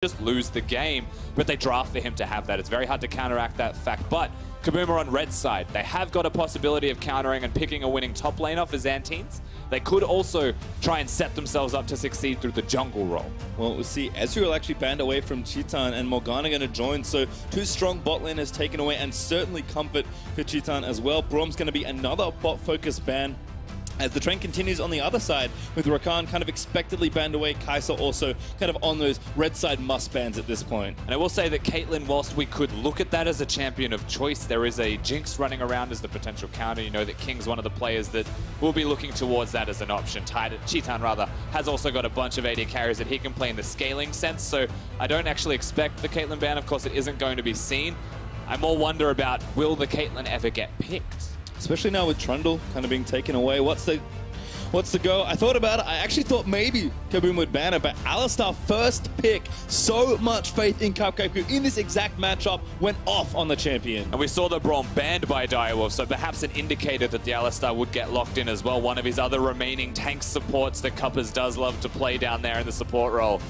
just lose the game, but they draft for him to have that. It's very hard to counteract that fact, but KaBuM are on red side. They have got a possibility of countering and picking a winning top laner for Zantins. They could also try and set themselves up to succeed through the jungle role. Well, we'll see. Ezreal actually banned away from Chitan and Morgana going to join, so two strong bot laners taken away, and certainly comfort for Chitan as well. Brom's going to be another bot-focused ban. As the trend continues on the other side, with Rakan kind of expectedly banned away, Kai'Sa also kind of on those red side must bans at this point. And I will say that Caitlyn, whilst we could look at that as a champion of choice, there is a Jinx running around as the potential counter. You know that King's one of the players that will be looking towards that as an option. Chitan rather has also got a bunch of AD carries that he can play in the scaling sense, so I don't actually expect the Caitlyn ban. Of course, it isn't going to be seen. I more wonder about, will the Caitlyn ever get picked? Especially now with Trundle kind of being taken away. What's the go? I thought about it. I actually thought maybe KaBuM would ban it, but Alistar first pick, so much faith in Cupcake, who in this exact matchup went off on the champion. And we saw the Braum banned by Direwolf, so perhaps an indicator that the Alistar would get locked in as well. One of his other remaining tank supports that Cuppers does love to play down there in the support role.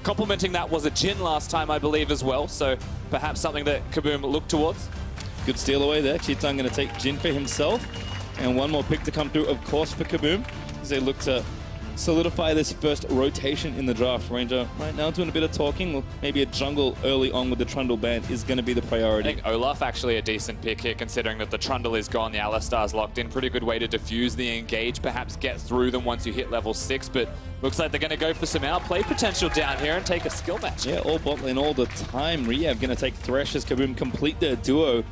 Complementing that was a Jhin last time, I believe, as well, so perhaps something that KaBuM looked towards. Good steal away there. Chitan going to take Jhin for himself. And one more pick to come through, of course, for KaBuM, as they look to solidify this first rotation in the draft. Ranger right now doing a bit of talking. Well, maybe a jungle early on with the Trundle ban is going to be the priority. I think Olaf actually a decent pick here, considering that the Trundle is gone, the Alistar's locked in. Pretty good way to diffuse the engage, perhaps get through them once you hit level 6, but looks like they're going to go for some outplay potential down here and take a skill match. Yeah, all bot lane all the time. Riyev going to take Thresh as KaBuM complete their duo,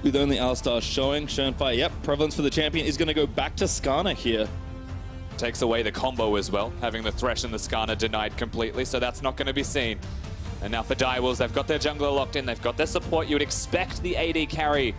with only Alistar showing. Shernfire, yep, prevalence for the champion is going to go back to Skarner here. Takes away the combo as well, having the Thresh and the Skarner denied completely, so that's not going to be seen. And now for Direwolves, they've got their jungler locked in, they've got their support. You would expect the AD carry,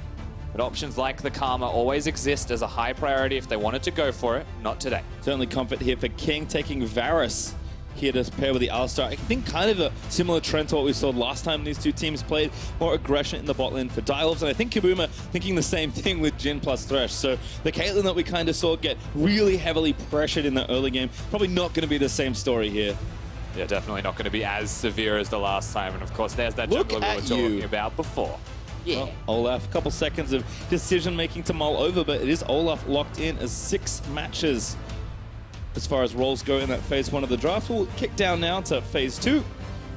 but options like the Karma always exist as a high priority if they wanted to go for it. Not today. Certainly comfort here for King, taking Varus here to pair with the Alistar. I think kind of a similar trend to what we saw last time these two teams played. More aggression in the bot lane for Direwolves, and I think KaBuM are thinking the same thing with Jhin plus Thresh. So the Caitlyn that we kind of saw get really heavily pressured in the early game, probably not going to be the same story here. Yeah, definitely not going to be as severe as the last time. And of course, there's that jungler we were talking about before. Yeah. Well, Olaf, a couple seconds of decision-making to mull over, but it is Olaf locked in as 6 matches. As far as roles go in that phase 1 of the draft, we'll kick down now to phase 2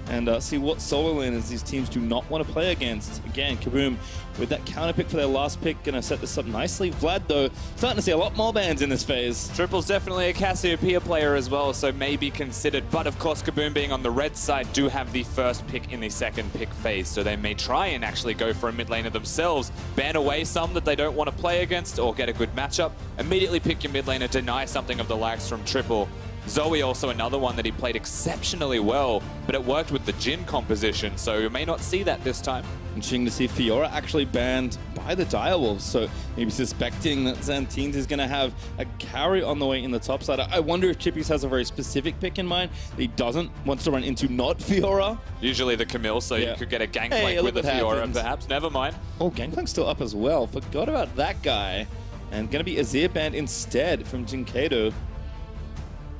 and see what solo laners these teams do not want to play against. Again, KaBuM with that counter pick for their last pick, going to set this up nicely. Vlad, though, starting to see a lot more bans in this phase. Triple's definitely a Cassiopeia player as well, so may be considered. But of course, KaBuM being on the red side do have the first pick in the second pick phase, so they may try and actually go for a mid laner themselves, ban away some that they don't want to play against or get a good matchup, immediately pick your mid laner, deny something of the likes from Triple. Zoe also another one that he played exceptionally well, but it worked with the Jhin composition, so you may not see that this time. Interesting to see Fiora actually banned by the Direwolves, so maybe suspecting that Zantins is going to have a carry on the way in the top side. I wonder if Chippys has a very specific pick in mind that he doesn't, wants to run into not Fiora. Usually the Camille, so you could get a Gangplank with a Fiora happens. Perhaps, never mind. Oh, Gangplank's still up as well, forgot about that guy. And going to be Azir banned instead from Dynquedo.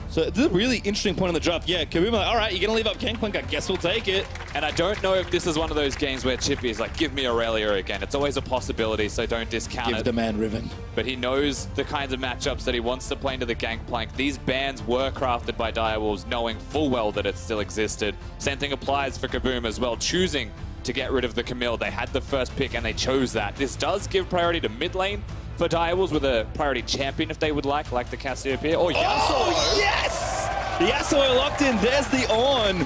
So this is a really interesting point in the draft. Yeah, KaBuM like, all right, you're going to leave up Gangplank, I guess we'll take it. And I don't know if this is one of those games where Chippy is like, give me Aurelia again. It's always a possibility, so don't discount it. Give the man Riven. But he knows the kinds of matchups that he wants to play into the Gangplank. These bans were crafted by Direwolves, knowing full well that it still existed. Same thing applies for KaBuM as well, choosing to get rid of the Camille. They had the first pick and they chose that. This does give priority to mid lane for Direwolves with a priority champion if they would like the Cassiopeia. Or Yasuo. Oh, yes! Yasuo locked in. There's the Ornn.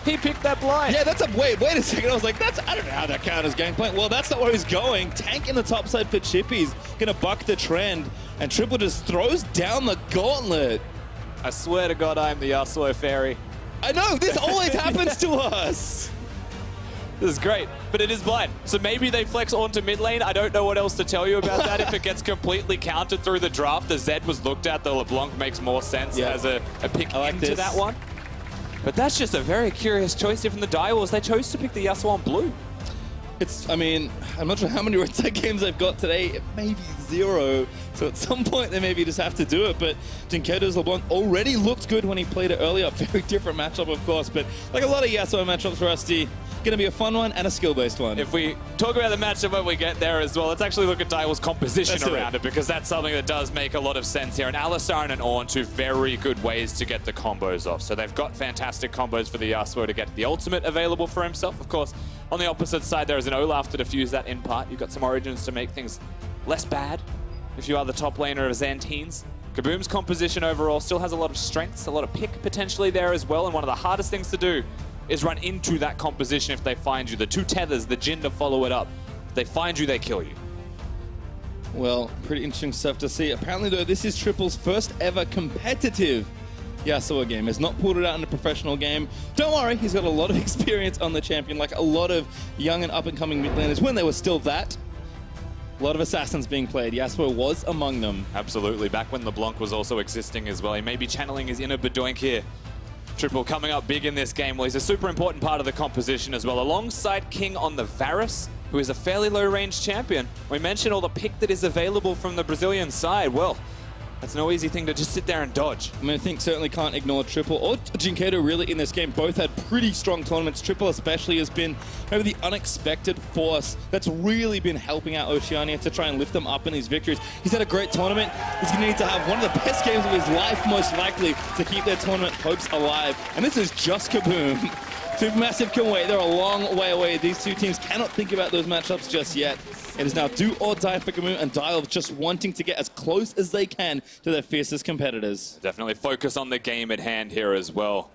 He picked that blind. Yeah, that's a wait a second. I was like, I don't know how that counters Gangplank. Well, that's not where he's going. Tank in the top side for Chippys. Gonna buck the trend. And Triple just throws down the gauntlet. I swear to God, I'm the Yasuo fairy. I know, this always happens to us. This is great, but it is blind. So maybe they flex onto mid lane. I don't know what else to tell you about that. If it gets completely countered through the draft, the Zed was looked at. The LeBlanc makes more sense as a pick into that one. But that's just a very curious choice here from the Direwolves. They chose to pick the Yasuo on blue. I mean, I'm not sure how many red side games they've got today. It may be 0. So at some point, they maybe just have to do it. But Dynquedo LeBlanc already looked good when he played it earlier. Very different matchup, of course. But like a lot of Yasuo matchups, Rusty, going to be a fun one and a skill-based one. If we talk about the matchup when we get there as well, let's actually look at Daiwell's composition around it, because that's something that does make a lot of sense here. And Alistar and an Ornn, two very good ways to get the combos off. So they've got fantastic combos for the Yasuo to get the ultimate available for himself. Of course, on the opposite side, there is an Olaf to defuse that in part. You've got some Origins to make things less bad if you are the top laner of Zantins. KaBuM's composition overall still has a lot of strengths, a lot of pick potentially there as well, and one of the hardest things to do is run into that composition if they find you. The two tethers, the Jhin to follow it up. If they find you, they kill you. Well, pretty interesting stuff to see. Apparently, though, this is Triple's first ever competitive Yasuo game. Has not pulled it out in a professional game. Don't worry, he's got a lot of experience on the champion, like a lot of young and up-and-coming mid laners when they were still that. A lot of assassins being played. Yasuo was among them. Absolutely. Back when LeBlanc was also existing as well. He may be channeling his inner Bedoink here. Triple coming up big in this game. Well, he's a super important part of the composition as well, alongside King on the Varus, who is a fairly low-range champion. We mentioned all the pick that is available from the Brazilian side. Well, that's no easy thing to just sit there and dodge. I mean, I think certainly can't ignore Triple or Dynquedo really in this game. Both had pretty strong tournaments. Triple especially has been maybe the unexpected force that's really been helping out Oceania to try and lift them up in these victories. He's had a great tournament. He's going to need to have one of the best games of his life, most likely, to keep their tournament hopes alive. And this is just KaBuM. Supermassive can wait. They're a long way away. These two teams cannot think about those matchups just yet. It is now do or die for KaBuM, and Daiwell just wanting to get as close as they can to their fiercest competitors. Definitely focus on the game at hand here as well.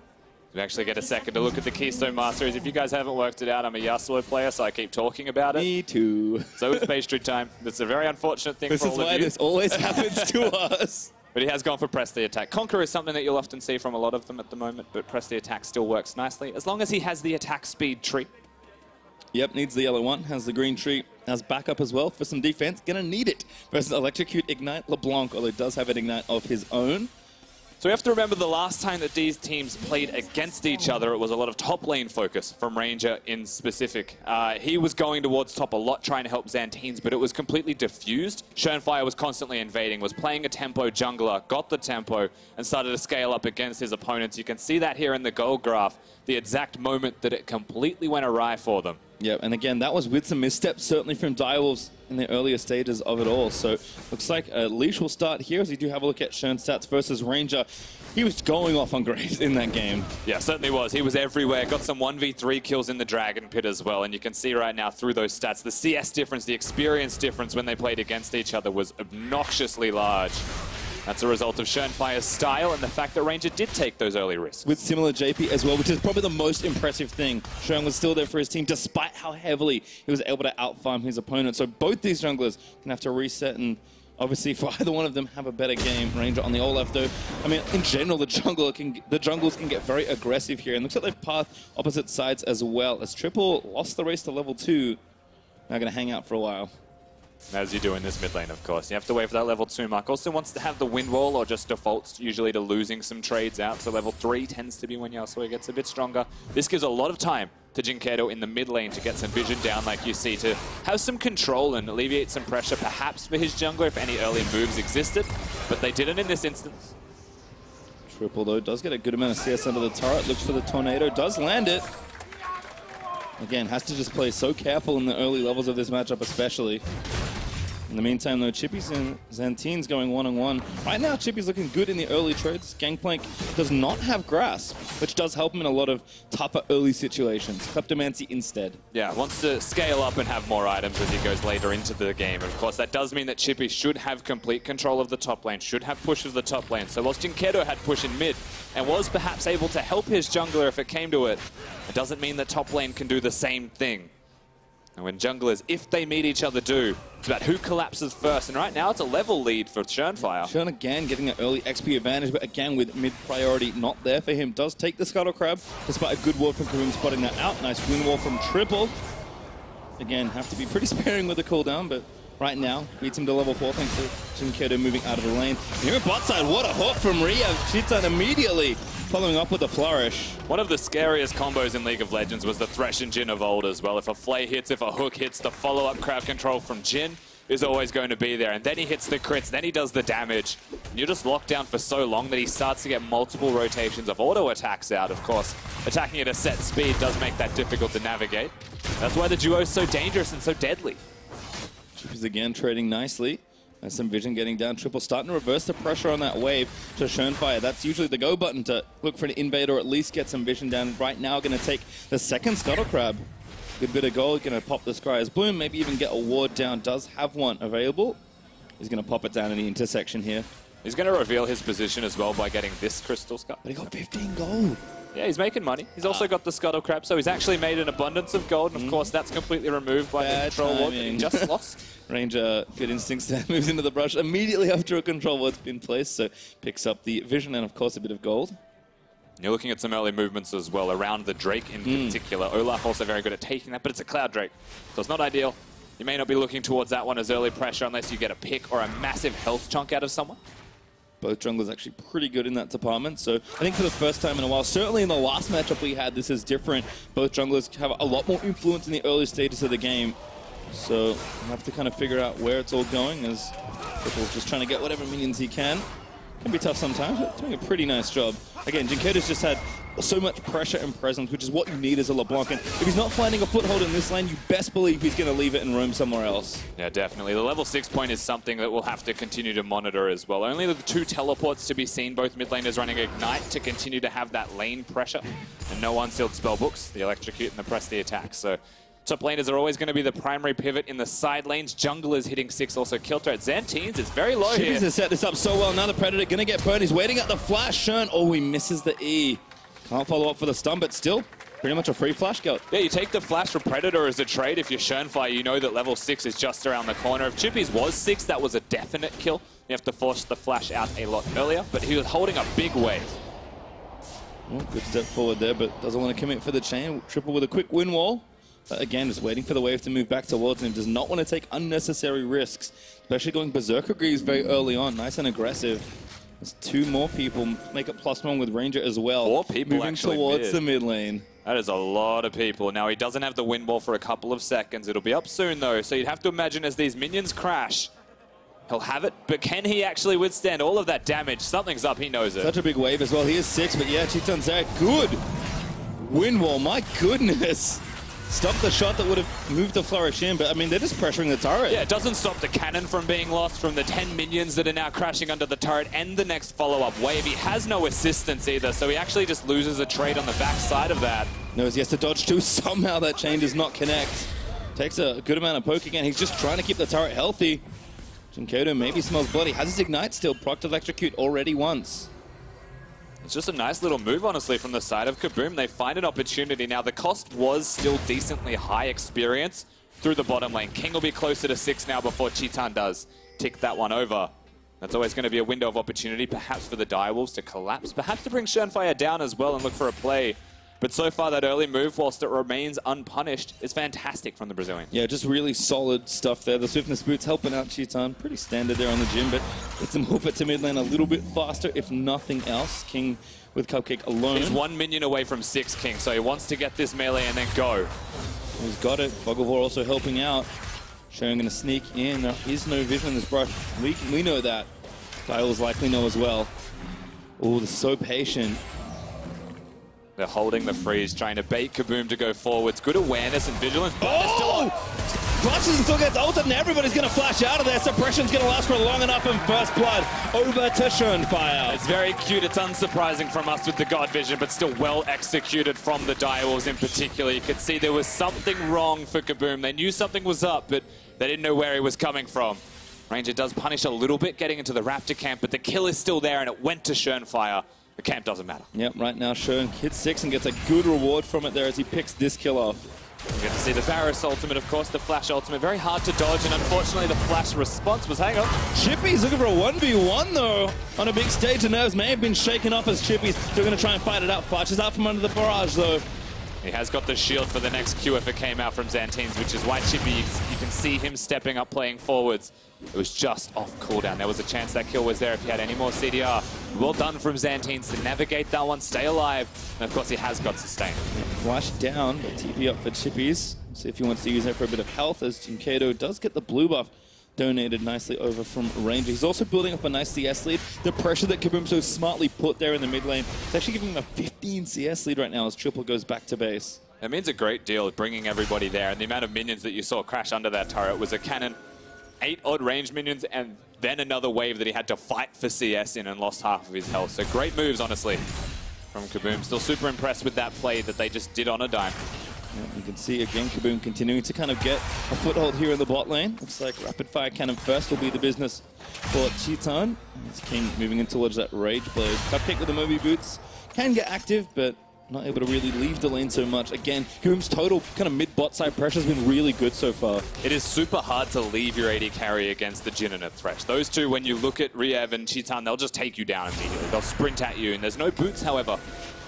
We actually get a second to look at the Keystone Masters. If you guys haven't worked it out, I'm a Yasuo player, so I keep talking about it. Me too. So is PastryTime. That's a very unfortunate thing for all of you. This is why this always happens to us. But he has gone for press the attack. Conquer is something that you'll often see from a lot of them at the moment, but press the attack still works nicely, as long as he has the attack speed tree. Yep, needs the yellow one, has the green tree, has backup as well for some defense. Gonna need it versus Electrocute Ignite LeBlanc, although he does have an Ignite of his own. So we have to remember the last time that these teams played against each other, it was a lot of top lane focus from Ranger in specific. He was going towards top a lot, trying to help Zantins, but it was completely diffused. Shernfire was constantly invading, was playing a tempo jungler, got the tempo, and started to scale up against his opponents. You can see that here in the goal graph, the exact moment that it completely went awry for them. Yeah, and again, that was with some missteps, certainly from Daiwell's in the earlier stages of it all. So looks like Leash will start here as we do have a look at Shern's stats versus Ranger. He was going off on Graves in that game. Yeah, certainly was. He was everywhere. Got some 1v3 kills in the Dragon Pit as well. And you can see right now through those stats, the CS difference, the experience difference when they played against each other was obnoxiously large. That's a result of Shernfire's style and the fact that Ranger did take those early risks. With similar JP as well, which is probably the most impressive thing. Shern was still there for his team, despite how heavily he was able to outfarm his opponent. So both these junglers can have to reset, and obviously for either one of them have a better game. Ranger on the Olaf though. I mean, in general, the junglers can get very aggressive here. And looks like they've passed opposite sides as well, as Triple lost the race to level 2. Now going to hang out for a while. As you do in this mid lane, of course. You have to wait for that level 2 mark. Also wants to have the wind wall, or just defaults usually to losing some trades out. So level 3 tends to be when Yasuo gets a bit stronger. This gives a lot of time to Dynquedo in the mid lane to get some vision down, like you see, to have some control and alleviate some pressure, perhaps for his jungler if any early moves existed. But they didn't in this instance. Triple, though, does get a good amount of CS under the turret. Looks for the tornado, does land it. Again, has to just play so careful in the early levels of this matchup especially. In the meantime, though, Chippys and Zantins going one-on-one. Right now, Chippy's looking good in the early trades. Gangplank does not have Grasp, which does help him in a lot of tougher early situations. Kleptomancy instead. Yeah, wants to scale up and have more items as he goes later into the game. Of course, that does mean that Chippy should have complete control of the top lane, should have push of the top lane. So whilst Dynquedo had push in mid and was perhaps able to help his jungler if it came to it, it doesn't mean that top lane can do the same thing. And when junglers, if they meet each other, do, it's about who collapses first. And right now, it's a level lead for Shernfire. Shern again getting an early XP advantage, but again with mid priority not there for him. Does take the Scuttle Crab, despite a good ward from KaBuM spotting that out. Nice wind wall from Triple. Again, have to be pretty sparing with the cooldown, but right now. Beats him to level 4 thanks to Dynquedo moving out of the lane. And here at bot side, what a hook from Riyev. Chitan immediately following up with a flourish. One of the scariest combos in League of Legends was the Thresh and Jhin of old as well. If a flay hits, if a hook hits, the follow-up crowd control from Jhin is always going to be there. And then he hits the crits, then he does the damage. And you're just locked down for so long that he starts to get multiple rotations of auto attacks out. Of course, attacking at a set speed does make that difficult to navigate. That's why the duo is so dangerous and so deadly. Chippys again trading nicely. And some vision getting down. Triple starting to reverse the pressure on that wave to Shernfire. That's usually the go button to look for an invade or at least get some vision down. Right now, going to take the second Scuttle Crab. Good bit of gold. Going to pop the Sky's Bloom. Maybe even get a ward down. Does have one available. He's going to pop it down in the intersection here. He's going to reveal his position as well by getting this Crystal Skull. But he got 15 gold. Yeah, he's making money. He's also got the Scuttle Crab, so he's actually made an abundance of gold. And of course, that's completely removed by the control ward that he just lost. Ranger, good instincts there, moves into the brush immediately after a control ward's been placed, so picks up the vision and, of course, a bit of gold. You're looking at some early movements as well around the Drake in particular. Olaf also very good at taking that, but it's a Cloud Drake, so it's not ideal. You may not be looking towards that one as early pressure unless you get a pick or a massive health chunk out of someone. Both junglers actually pretty good in that department, so I think for the first time in a while, certainly in the last matchup we had, this is different. Both junglers have a lot more influence in the early stages of the game. So we'll have to kind of figure out where it's all going as Tripple's just trying to get whatever minions he can. Can be tough sometimes, but doing a pretty nice job. Again, Dynquedo's just had so much pressure and presence, which is what you need as a LeBlanc. And if he's not finding a foothold in this lane, you best believe he's going to leave it and roam somewhere else. Yeah, definitely. The level 6 point is something that we'll have to continue to monitor as well. Only the 2 teleports to be seen, both mid laners running Ignite to continue to have that lane pressure. And no unsealed spellbooks, the electrocute and the press the attack. So top laners are always going to be the primary pivot in the side lanes. Junglers hitting 6, also kill threat. Zantins is very low here. Chippys has set this up so well. Now the Predator going to get burned. He's waiting at the flash. Shern, oh, he misses the E. Can't follow up for the stun, but still pretty much a free flash go. Yeah, you take the flash for Predator as a trade. If you're Shernfire, you know that level 6 is just around the corner. If Chippys was 6, that was a definite kill. You have to force the flash out a lot earlier, but he was holding a big wave. Well, good step forward there, but doesn't want to commit for the chain. Triple with a quick win wall. But again, just waiting for the wave to move back towards him. Does not want to take unnecessary risks, especially going Berserker Greaves very early on. Nice and aggressive. There's 2 more people. Make it +1 with Ranger as well. 4 people moving actually towards the mid lane. That is a lot of people. Now, he doesn't have the wind wall for a couple of seconds. It'll be up soon, though. So you'd have to imagine as these minions crash, he'll have it. But can he actually withstand all of that damage? Something's up. He knows it. Such a big wave as well. He is 6, but yeah, Chitan's there. Good wind wall. My goodness. Stop the shot that would have moved the flourish in, but I mean, they're just pressuring the turret. Yeah, it doesn't stop the cannon from being lost, from the 10 minions that are now crashing under the turret and the next follow-up wave. He has no assistance either, so he actually just loses a trade on the back side of that. Knows he has to dodge too. Somehow that chain does not connect. Takes a good amount of poke again. He's just trying to keep the turret healthy. Dynquedo maybe smells bloody. Has his Ignite still. Proc Electrocute already once. It's just a nice little move, honestly, from the side of KaBuM. They find an opportunity. Now, the cost was still decently high experience through the bottom lane. King will be closer to 6 now before Chitan does tick that one over. That's always going to be a window of opportunity, perhaps for the Direwolves to collapse, perhaps to bring Shernfire down as well and look for a play. But so far, that early move, whilst it remains unpunished, is fantastic from the Brazilian. Yeah, just really solid stuff there. The Swiftness Boots helping out Chitan. Pretty standard there on the gym, but gets him hoof it to mid lane a little bit faster, if nothing else. King with Cupcake alone. He's 1 minion away from 6, King, so he wants to get this melee and then go. He's got it. Bogglevore also helping out. Shern going to sneak in. There is no vision in this brush. We know that. Kyle's likely know as well. Oh, they're so patient. They're holding the freeze, trying to bait KaBuM to go forwards. Good awareness and vigilance, but they're still on. Flashes and still gets ulted, and everybody's going to flash out of there. Suppression's going to last for long enough, and first blood over to Shernfire. It's very cute. It's unsurprising from us with the God Vision, but still well executed from the Direwolves in particular. You could see there was something wrong for KaBuM. They knew something was up, but they didn't know where he was coming from. Ranger does punish a little bit getting into the Raptor camp, but the kill is still there, and it went to Shernfire. The camp doesn't matter. Yep, right now Shern hits 6 and gets a good reward from it there as he picks this kill off. You get to see the Varus ultimate, of course, the Flash ultimate. Very hard to dodge, and unfortunately the Flash response was, hang on. Chippys looking for a 1v1 though. On a big stage, the nerves may have been shaken up as Chippys. They're going to try and fight it out. Flashes out from under the barrage though. He has got the shield for the next Q if it came out from Zantins, which is why Chippy, you can see him stepping up, playing forwards. It was just off cooldown. There was a chance that kill was there if he had any more CDR. Well done from Zantins to navigate that one, stay alive. And of course, he has got sustain. Flash down, TP up for Chippys. See if he wants to use that for a bit of health, as Dynquedo does get the blue buff donated nicely over from Ranger. He's also building up a nice CS lead. The pressure that KaBuM so smartly put there in the mid lane, it's actually giving him a 15 CS lead right now as Triple goes back to base. It means a great deal bringing everybody there, and the amount of minions that you saw crash under that turret was a cannon, 8 odd range minions, and then another wave that he had to fight for CS in and lost half of his health. So great moves, honestly, from KaBuM. Still super impressed with that play that they just did on a dime. Yeah, you can see again KaBuM continuing to kind of get a foothold here in the bot lane. Looks like rapid fire cannon first will be the business for Chitan. It's King moving in towards that Rage Blade. Cupcake with the Moby Boots can get active, but not able to really leave the lane so much. Again, KaBuM's total kind of mid-bot side pressure has been really good so far. It is super hard to leave your AD carry against the Jhin and a Thresh. Those two, when you look at Riyev and Chitan, they'll just take you down immediately. They'll sprint at you, and there's no boots, however,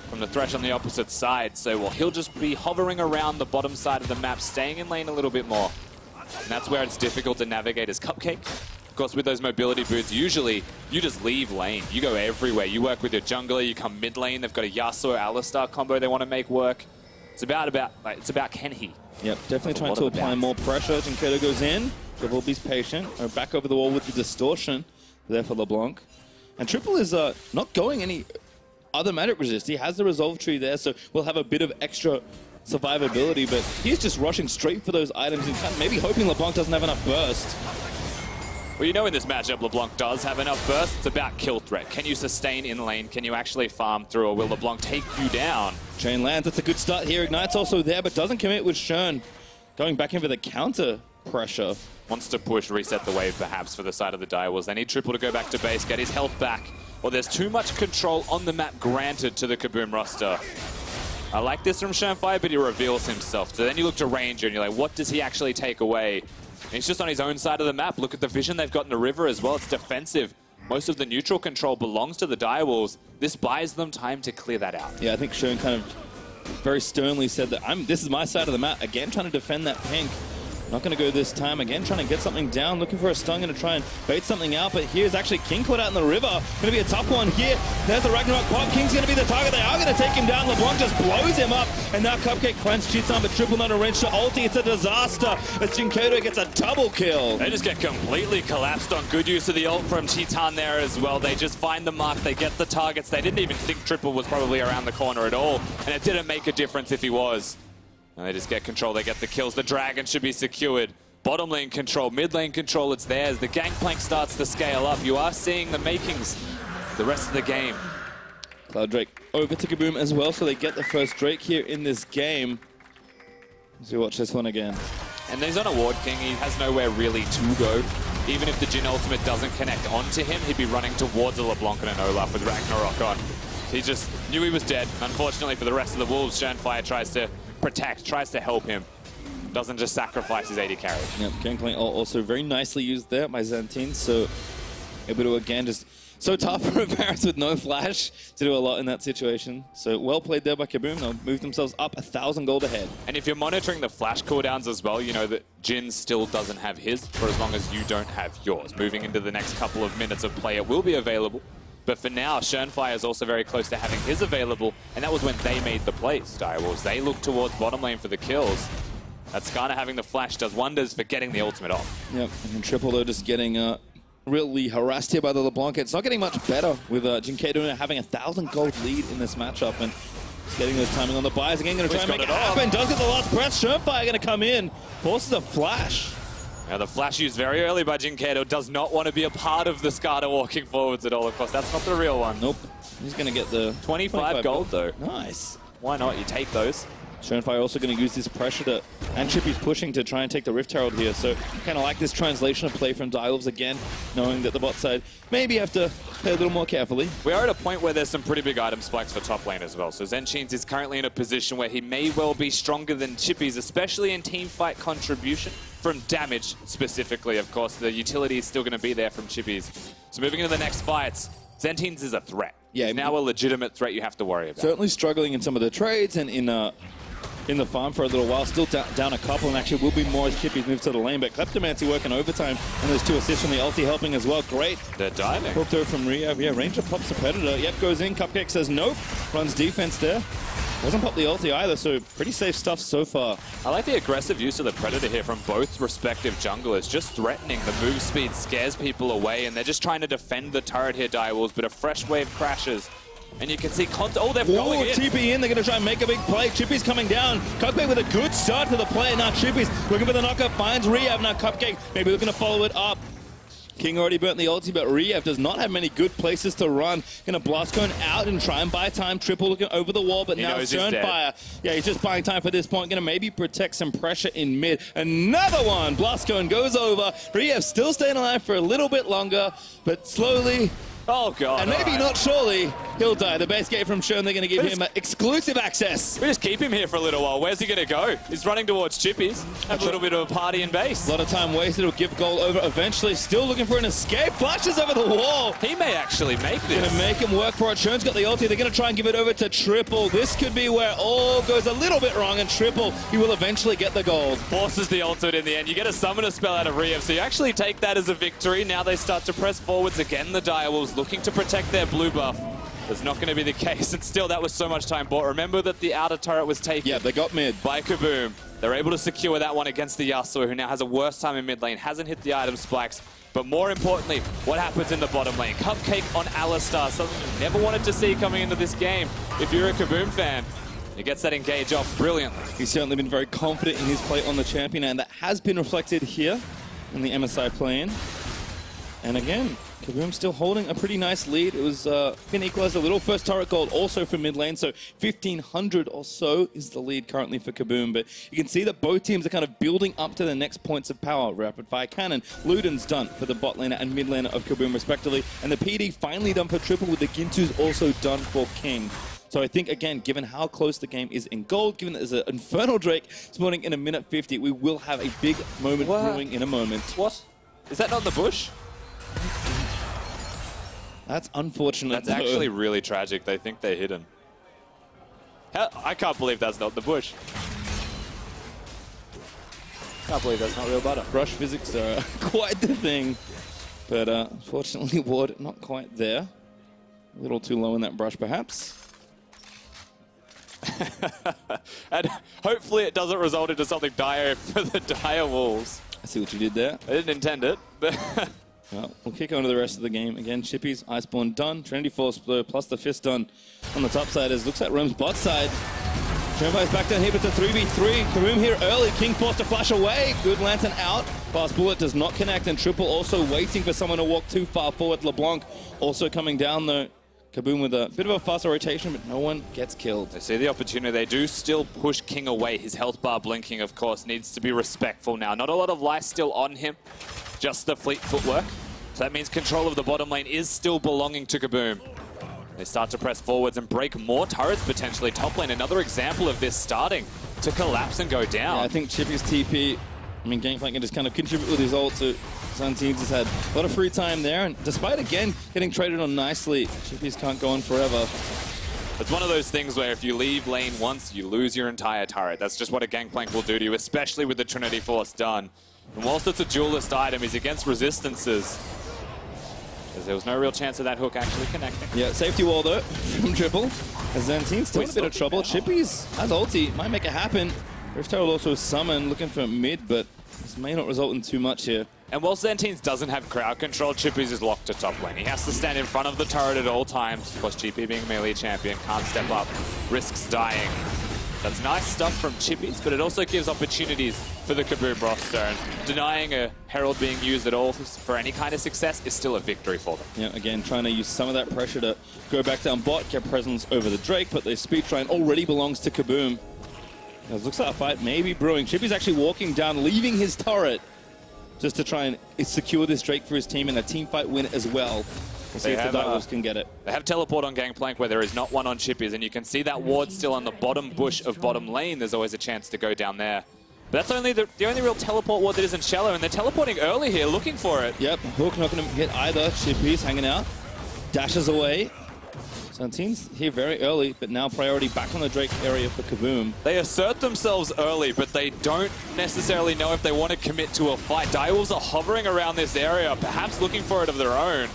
from the Thresh on the opposite side. So well, he'll just be hovering around the bottom side of the map, staying in lane a little bit more. And that's where it's difficult to navigate as Cupcake. Of course, with those mobility boots, usually you just leave lane. You go everywhere. You work with your jungler, you come mid lane. They've got a Yasuo Alistar combo they want to make work. It's about can he? Yep, definitely trying to apply more pressure. Dynquedo goes in. Triple be patient. Back over the wall with the distortion there for LeBlanc. And Triple is not going any other magic resist. He has the resolve tree there, so we'll have a bit of extra survivability, but he's just rushing straight for those items and kind of maybe hoping LeBlanc doesn't have enough burst. Well, you know in this matchup, LeBlanc does have enough burst. It's about kill threat. Can you sustain in lane? Can you actually farm through, or will LeBlanc take you down? Chain lands. That's a good start here. Ignite's also there, but doesn't commit with Shern. Going back in for the counter pressure. Wants to push, reset the wave perhaps for the side of the Direwolves. They need Triple to go back to base, get his health back. Well, there's too much control on the map granted to the KaBuM roster. I like this from Shernfire, but he reveals himself. So then you look to Ranger and you're like, what does he actually take away? And he's just on his own side of the map. Look at the vision they've got in the river as well. It's defensive. Most of the neutral control belongs to the Direwolves. This buys them time to clear that out. Yeah, I think Shern kind of very sternly said that this is my side of the map. Again, trying to defend that pink. Not going to go this time. Again, trying to get something down, looking for a stun, going to try and bait something out. But here's actually King caught out in the river. Going to be a tough one here. There's the Ragnarok pop. King's going to be the target. They are going to take him down. LeBlanc just blows him up. And now Cupcake plants Chitan, but Triple not a wrench to ulti. It's a disaster as Dynquedo gets a double kill. They just get completely collapsed on good use of the ult from Chitan there as well. They just find the mark. They get the targets. They didn't even think Triple was probably around the corner at all. And it didn't make a difference if he was. And they just get control. They get the kills. The Dragon should be secured. Bottom lane control, mid lane control, it's theirs. The Gangplank starts to scale up. You are seeing the makings the rest of the game. Cloud Drake over to KaBuM as well, so they get the first Drake here in this game. As we watch this one again. And he's on a Ward King. He has nowhere really to go. Even if the Jhin ultimate doesn't connect onto him, he'd be running towards a LeBlanc and an Olaf with Ragnarok on. He just knew he was dead. Unfortunately for the rest of the Wolves, Shernfire tries to protect, tries to help him. Doesn't just sacrifice his AD carry. Yep, Gangplank also very nicely used there by Zantins, so able to again just so tough for a Varus with no flash to do a lot in that situation. So well played there by KaBuM. They'll move themselves up 1,000 gold ahead. And if you're monitoring the flash cooldowns as well, you know that Jhin still doesn't have his for as long as you don't have yours. Moving into the next couple of minutes of play, it will be available. But for now, Shernfire is also very close to having his available, and that was when they made the plays. Direwolves, they look towards bottom lane for the kills. That Skarner having the flash does wonders for getting the ultimate off. Yep, and then Triple though just getting really harassed here by the LeBlanc. It's not getting much better with Dynquedo having 1,000 gold lead in this matchup and getting those timing on the buys. Again, going to try and make it happen. Does get the last press. Shernfire going to come in. Forces a flash. Now the flash used very early by Dynquedo does not want to be a part of the Skarner walking forwards at all. Of course, that's not the real one. Nope. He's going to get the 25 gold though. Nice. Why not? You take those. Shernfire also going to use this pressure and Chippy's pushing to try and take the Rift Herald here. So kind of like this translation of play from Direwolves again, knowing that the bot side maybe have to play a little more carefully. We are at a point where there's some pretty big item spikes for top lane as well. So Zantins is currently in a position where he may well be stronger than Chippy's, especially in team fight contribution. From damage specifically, of course, the utility is still going to be there from Chippys. So moving into the next fights, Zantins is a threat. Yeah, he's now a legitimate threat you have to worry about. Certainly struggling in some of the trades and in in the farm for a little while. Still down a couple, and actually will be more as Chippys move to the lane. But Kleptomancy working overtime, and there's 2 assists from the ulti helping as well. Great. They're diving. Hooked over from Riyev. Yeah, Ranger pops the Predator. Yep, goes in. Cupcake says nope. Runs defense there. Doesn't pop the ulti either, so pretty safe stuff so far. I like the aggressive use of the Predator here from both respective junglers. Just threatening. The move speed scares people away, and they're just trying to defend the turret here, Direwolves, but a fresh wave crashes. And you can see, oh, they're going in. TP in, they're going to try and make a big play. Chippy's coming down. Cupcake with a good start to the play. Now Chippy's looking for the knockup, finds Riyev. Now Cupcake maybe looking to follow it up. King already burnt the ulti, but Riyev does not have many good places to run. Gonna blast going out and try and buy time. Triple looking over the wall, but now Shernfire. Yeah, he's just buying time for this point. Gonna maybe protect some pressure in mid. Another one! Blastcone goes over. Riyev still staying alive for a little bit longer, but slowly. Oh, God. And maybe not surely, he'll die. The base gate from Shern, they're going to give him exclusive access. We just keep him here for a little while. Where's he going to go? He's running towards Chippys. Have a little bit of a party in base. A lot of time wasted. He'll give goal over eventually. Still looking for an escape. Flashes over the wall. He may actually make this. Going to make him work for it. Shern's got the ulti. They're going to try and give it over to Triple. This could be where all goes a little bit wrong. And Triple, he will eventually get the gold. Forces the ultimate in the end. You get a summoner spell out of Riyev, so you actually take that as a victory. Now they start to press forwards again. The Direwolves looking to protect their blue buff. That's not going to be the case, and still that was so much time bought. Remember that the outer turret was taken. Yeah, they got mid. By KaBuM. They're able to secure that one against the Yasuo, who now has a worse time in mid lane, hasn't hit the item spikes. But more importantly, what happens in the bottom lane? Cupcake on Alistar, something you never wanted to see coming into this game. If you're a KaBuM fan, he gets that engage off brilliantly. He's certainly been very confident in his play on the champion, and that has been reflected here in the MSI play-in. And again, KaBuM still holding a pretty nice lead. It was been equalized a little. First turret gold also from mid lane, so 1,500 or so is the lead currently for KaBuM. But you can see that both teams are kind of building up to the next points of power. Rapid fire cannon, Luden's done for the bot laner and mid laner of KaBuM respectively, and the PD finally done for Triple, with the Gintu's also done for King. So I think, again, given how close the game is in gold, given that there's an Infernal Drake spawning in a minute 50, we will have a big moment brewing in a moment. What? Is that not the bush? That's unfortunate. That's actually really tragic. They think they're hidden. I can't believe that's not the bush. Can't believe that's not real butter. Brush physics are quite the thing. But unfortunately, Ward not quite there. A little too low in that brush, perhaps. And hopefully it doesn't result into something dire for the Direwolves. I see what you did there. I didn't intend it, but... Well, we'll kick on to the rest of the game. Again, Chippys, Iceborne done. Trinity Force plus the fist done on the top side. As looks like Rome's bot side. Shernfire's back down here, but it's a 3v3. KaBuM here early. King forced to flash away. Good Lantern out. Fast Bullet does not connect, and Triple also waiting for someone to walk too far forward. LeBlanc also coming down, though. KaBuM with a bit of a faster rotation, but no one gets killed. They see the opportunity. They do still push King away. His health bar blinking, of course, needs to be respectful now. Not a lot of life still on him. Just the fleet footwork. So that means control of the bottom lane is still belonging to KaBuM. They start to press forwards and break more turrets potentially. Top lane, another example of this starting to collapse and go down. Yeah, I think Chippy's TP, Gangplank can just kind of contribute with his ult. So Zantins has had a lot of free time there. And despite, again, getting traded on nicely, Chippys can't go on forever. It's one of those things where if you leave lane once, you lose your entire turret. That's just what a Gangplank will do to you, especially with the Trinity Force done. And whilst it's a duelist item, he's against resistances. There was no real chance of that hook actually connecting. Yeah, safety wall though from Triple. As Zantins still in a bit of trouble. Chippys has ulti, might make it happen. Rift Tower will also summon, looking for mid, but this may not result in too much here. And while Zantins doesn't have crowd control, Chippys is locked to top lane. He has to stand in front of the turret at all times. Of course, Chippy being a melee champion, can't step up, risks dying. That's nice stuff from Chippys, but it also gives opportunities for the KaBuM roster. And denying a Herald being used at all for any kind of success is still a victory for them. Yeah, again, trying to use some of that pressure to go back down bot, get presence over the Drake, but their speed train already belongs to KaBuM. It looks like a fight may be brewing. Chippy's actually walking down, leaving his turret just to try and secure this Drake for his team and a team fight win as well. We'll see if the Direwolves can get it. They have teleport on Gangplank where there is not one on Chippys, and you can see that ward still on the bottom bush of bottom lane. There's always a chance to go down there. But that's only the only real teleport ward that isn't shallow, and they're teleporting early here, looking for it. Yep, Hook not going to hit either. Chippys hanging out. Dashes away. Zantins here very early, but now priority back on the Drake area for KaBuM. They assert themselves early, but they don't necessarily know if they want to commit to a fight. Direwolves are hovering around this area, perhaps looking for it of their own.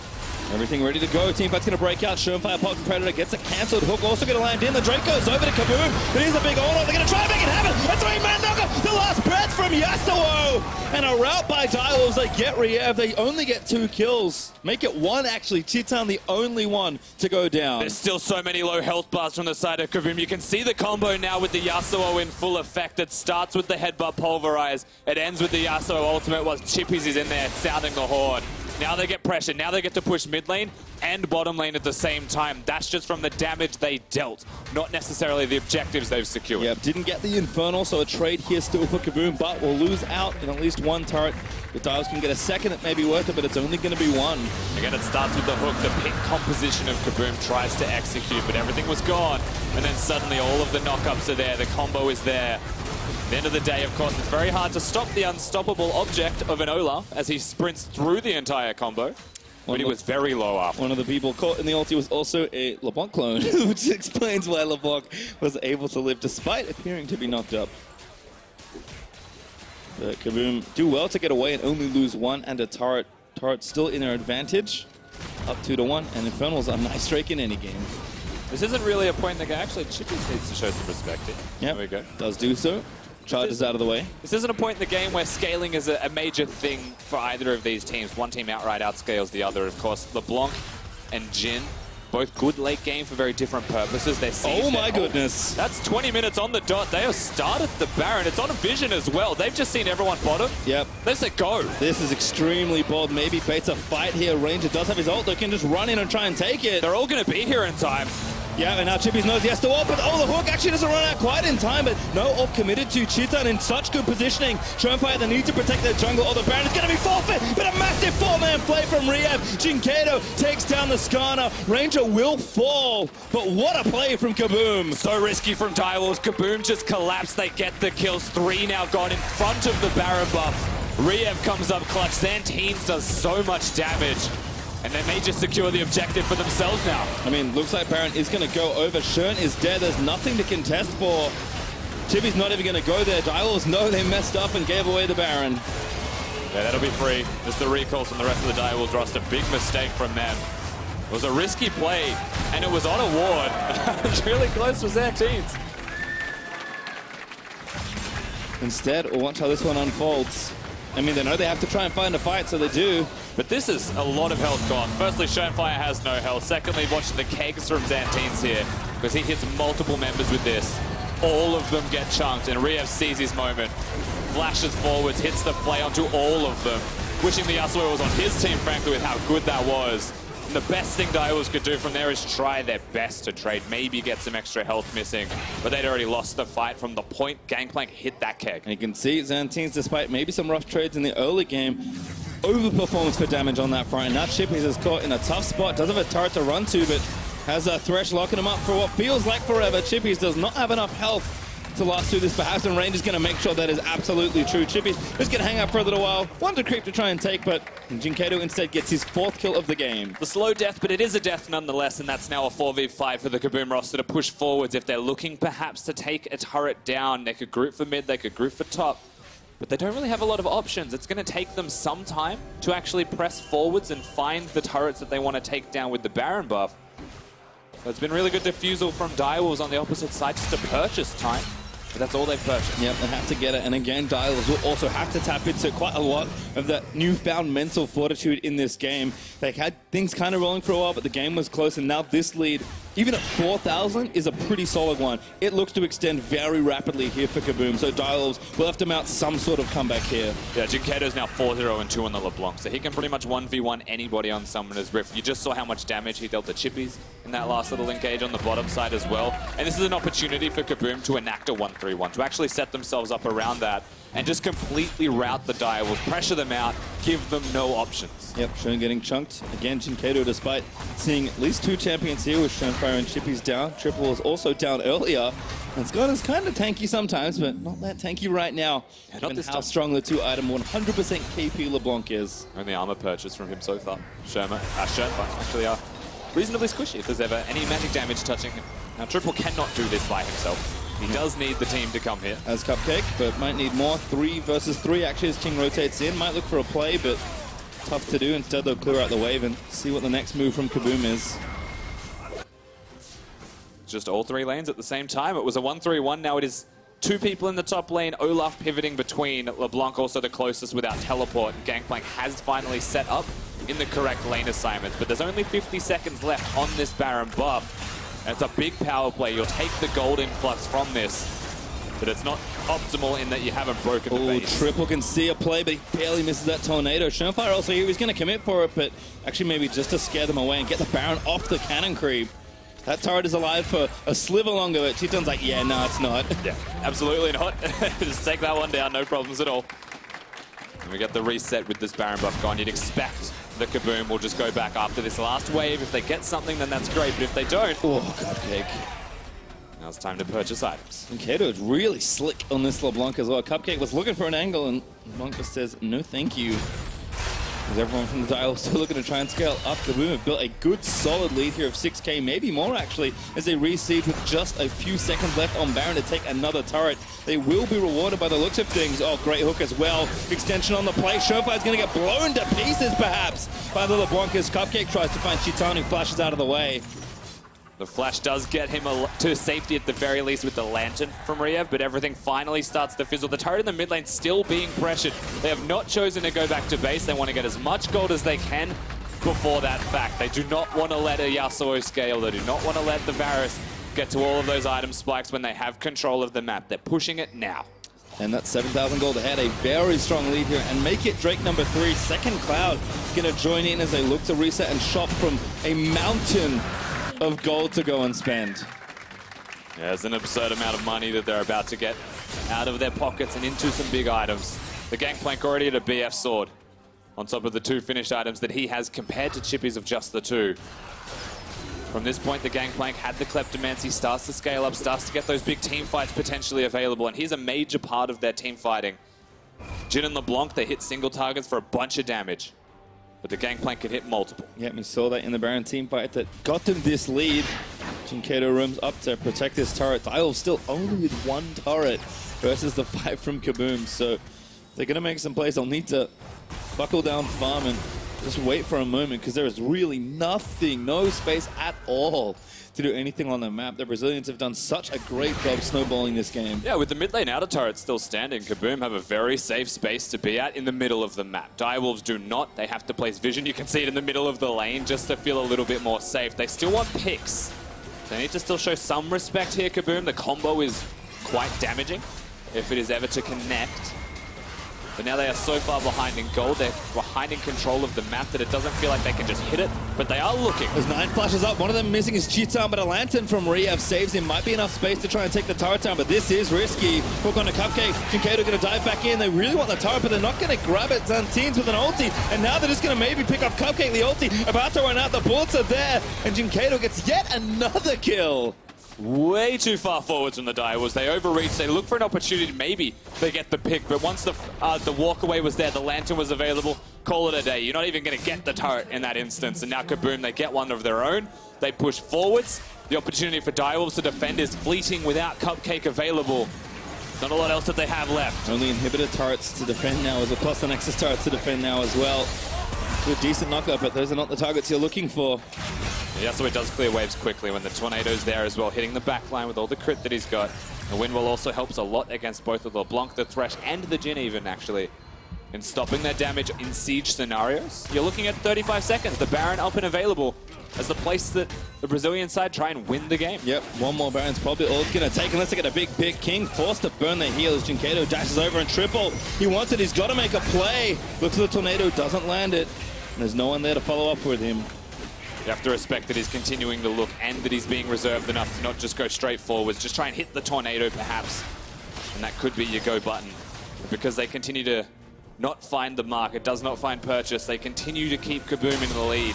Everything ready to go. Teamfight's going to break out. Shernfire pops the Predator, gets a cancelled hook, also going to land in. The Drake goes over to KaBuM, but here's a big Olaf. They're going to try to make it happen. A three-man knockup. The last breath from Yasuo. And a rout by Direwolves. They get Riyev. They only get 2 kills. Make it 1, actually. Chitan, the only one to go down. There's still so many low health bars from the side of KaBuM. You can see the combo now with the Yasuo in full effect. It starts with the headbutt pulverize. It ends with the Yasuo ultimate while Chippys is in there sounding the horn. Now they get pressure. Now they get to push mid lane and bottom lane at the same time. That's just from the damage they dealt, not necessarily the objectives they've secured. Yep, didn't get the Infernal, so a trade here still for KaBuM, but will lose out in at least 1 turret. If Dials can get a second, it may be worth it, but it's only going to be 1. Again, it starts with the hook. The pick composition of KaBuM tries to execute, but everything was gone. And then suddenly all of the knockups are there. The combo is there. At the end of the day, of course, it's very hard to stop the unstoppable object of an Olaf as he sprints through the entire combo. But he was very low after. One of the people caught in the ulti was also a LeBlanc clone, which explains why LeBlanc was able to live despite appearing to be knocked up. But KaBuM do well to get away and only lose 1 and a turret. Turret still in their advantage, up 2-1, and Infernal's a nice streak in any game. This isn't really a point in the game. Actually, Chippys needs to show some respect here. Yep, there we go. Does do so. Charges out of the way. This isn't a point in the game where scaling is a major thing for either of these teams. One team outright outscales the other. Of course, LeBlanc and Jhin, both good late game for very different purposes. They're oh my goodness. That's 20 minutes on the dot. They have started the Baron. It's on a vision as well. They've just seen everyone bottom. Yep. They said go. This is extremely bold. Maybe baits a fight here. Ranger does have his ult. They can just run in and try and take it. They're all going to be here in time. Yeah, and now Chippys knows he has to ult, but the hook actually doesn't run out quite in time, but no ult committed to Chitan in such good positioning. Shernfire, they need to protect their jungle, or the Baron is going to be forfeit, but a massive 4-man play from Riyev. Dynquedo takes down the Skarner. Ranger will fall, but what a play from KaBuM. So risky from Direwolves. KaBuM just collapsed. They get the kills. 3 now gone in front of the Baron buff. Riyev comes up clutch. Zantins does so much damage. And they may just secure the objective for themselves now. I mean, looks like Baron is going to go over. Shern is dead. There's nothing to contest for. Chippy's not even going to go there. Direwolves know they messed up and gave away the Baron. Yeah, that'll be free. Just the recalls from the rest of the Direwolves roster. Big mistake from them. It was a risky play, and it was on a ward. It was really close for Zantins. Instead, we'll watch how this one unfolds. I mean, they know they have to try and find a fight, so they do. But this is a lot of health gone. Firstly, Shernfire has no health. Secondly, watch the kegs from Zantins here, because he hits multiple members with this. All of them get chunked, and Riyev sees his moment. Flashes forwards, hits the play onto all of them. Wishing the Yasuo was on his team, frankly, with how good that was. And the best thing Direwolves could do from there is try their best to trade. Maybe get some extra health missing. But they'd already lost the fight from the point. Gangplank hit that keg. And you can see Zantins, despite maybe some rough trades in the early game, overperforms for damage on that front. And now Chippys is caught in a tough spot. Doesn't have a turret to run to, but has a Thresh locking him up for what feels like forever. Chippys does not have enough health to last through this, perhaps, and Ranger's going to make sure that is absolutely true. Chippys just going to hang out for a little while. Wanted to creep to try and take, but Dynquedo instead gets his 4th kill of the game. The slow death, but it is a death nonetheless, and that's now a 4v5 for the KaBuM roster to push forwards. If they're looking perhaps to take a turret down, they could group for mid, they could group for top, but they don't really have a lot of options. It's going to take them some time to actually press forwards and find the turrets that they want to take down with the Baron buff. So it's been really good defusal from Direwolves on the opposite side just to purchase time. But that's all they've purchased. Yep, they have to get it. And again, Direwolves will also have to tap into quite a lot of that newfound mental fortitude in this game. They had things kind of rolling for a while, but the game was close. And now this lead, even at 4,000, is a pretty solid one. It looks to extend very rapidly here for KaBuM. So Direwolves will have to mount some sort of comeback here. Yeah, Dynquedo's now 4-0-2 on the LeBlanc. So he can pretty much 1v1 anybody on Summoner's Rift. You just saw how much damage he dealt to Chippys in that last little engage on the bottom side as well. And this is an opportunity for KaBuM to enact a 1-3-1, to actually set themselves up around that and just completely rout the Direwolves, pressure them out, give them no options. Yep, Shern getting chunked. Again, Dynquedo, despite seeing at least 2 champions here with Shernfire and Chippys down. Triple was also down earlier. And Skarner's kind of tanky sometimes, but not that tanky right now. Yeah, not this how time. strong the 2-item 100% KP LeBlanc is. Only armor purchase from him so far. Shernfire, actually are. reasonably squishy if there's ever any magic damage touching him. Now, Triple cannot do this by himself. He does need the team to come here. As Cupcake, but might need more. 3 versus 3 actually as King rotates in. Might look for a play, but tough to do. Instead, they'll clear out the wave and see what the next move from KaBuM is. Just all 3 lanes at the same time. It was a 1-3-1. Now it is 2 people in the top lane. Olaf pivoting between. LeBlanc also the closest without teleport. Gangplank has finally set up in the correct lane assignments, but there's only 50 seconds left on this Baron buff. And it's a big power play. You'll take the gold influx from this, but it's not optimal in that you haven't broken the base. Triple can see a play, but he barely misses that tornado. Shernfire also here, he's going to commit for it, but actually maybe just to scare them away and get the Baron off the cannon creep. That turret is alive for a sliver longer, but Chiton's like, yeah, no, it's not. Yeah, absolutely not. Just take that one down, no problems at all. And we get the reset with this Baron buff gone. You'd expect the KaBuM will just go back after this last wave. If they get something, then that's great, but if they don't... Oh, Cupcake. Now it's time to purchase items. Dynquedo is really slick on this LeBlanc as well. Cupcake was looking for an angle, and LeBlanc just says, no thank you. As everyone from the dial still looking to try and scale up. KaBuM have built a good solid lead here of 6k, maybe more actually, as they re-siege with just a few seconds left on Baron to take another turret. They will be rewarded by the looks of things. Oh, great hook as well. Extension on the play. Shernfire's going to get blown to pieces perhaps by the LeBlanc as Cupcake tries to find Chiton, who flashes out of the way. The flash does get him to safety at the very least with the lantern from Riyev, but everything finally starts to fizzle. The turret in the mid lane still being pressured. They have not chosen to go back to base. They want to get as much gold as they can before that fact. They do not want to let a Yasuo scale. They do not want to let the Varus get to all of those item spikes when they have control of the map. They're pushing it now. And that's 7,000 gold ahead, a very strong lead here, and make it Drake number 3. Second Cloud going to join in as they look to reset and shop from a mountain of gold to go and spend. Yeah, it's an absurd amount of money that they're about to get out of their pockets and into some big items. The Gangplank already at a BF sword on top of the 2 finished items that he has compared to Chippys of just the 2. From this point, the Gangplank had the Kleptomancy, starts to scale up, starts to get those big team fights potentially available, and he's a major part of their team fighting. Jhin and LeBlanc, they hit single targets for a bunch of damage, but the Gangplank can hit multiple. Yeah, we saw that in the Baron team fight that got them this lead. Dynquedo rooms up to protect his turret. Dial still only with 1 turret versus the 5 from KaBuM, so they're going to make some plays. They'll need to buckle down farm and just wait for a moment, because there is really nothing, no space at all to do anything on the map. The Brazilians have done such a great job snowballing this game. Yeah, with the mid lane outer turret still standing, KaBuM have a very safe space to be at in the middle of the map. Direwolves do not. They have to place vision. You can see it in the middle of the lane just to feel a little bit more safe. They still want picks. They need to still show some respect here, KaBuM. The combo is quite damaging if it is ever to connect. But now they are so far behind in gold, they're behind in control of the map that it doesn't feel like they can just hit it, but they are looking. There's 9 flashes up, one of them missing is Chiton, but a lantern from Riyev saves him. Might be enough space to try and take the turret down, but this is risky. Hook on a Cupcake, Dynquedo going to dive back in. They really want the turret, but they're not going to grab it. Zantins with an ulti, and now they're just going to maybe pick up Cupcake, the ulti, about to run out, the bullets are there, and Dynquedo gets yet another kill. Way too far forwards from the Direwolves. They overreach, they look for an opportunity, maybe they get the pick, but once the walkaway was there, the lantern was available, call it a day. You're not even going to get the turret in that instance, and now KaBuM, they get one of their own. They push forwards. The opportunity for Direwolves to defend is fleeting without Cupcake available. Not a lot else that they have left. Only inhibitor turrets to defend now, as well, plus the Nexus turrets to defend now as well. Good, decent knockup, but those are not the targets you're looking for. Yasuo does clear waves quickly when the tornado's there as well, hitting the back line with all the crit that he's got. The wind wall also helps a lot against both of the LeBlanc, the Thresh, and the Jhin even, actually, in stopping their damage in siege scenarios. You're looking at 35 seconds, the Baron up and available as the place that the Brazilian side try and win the game. Yep, one more Baron's probably all it's going to take unless they get a big pick. King forced to burn the heal as Dynquedo dashes over and triple. He wants it, he's got to make a play. Looks at the tornado, doesn't land it. And there's no one there to follow up with him. You have to respect that he's continuing to look and that he's being reserved enough to not just go straight forwards, just try and hit the tornado perhaps. And that could be your go button. But because they continue to not find the mark, it does not find purchase, they continue to keep KaBuM in the lead.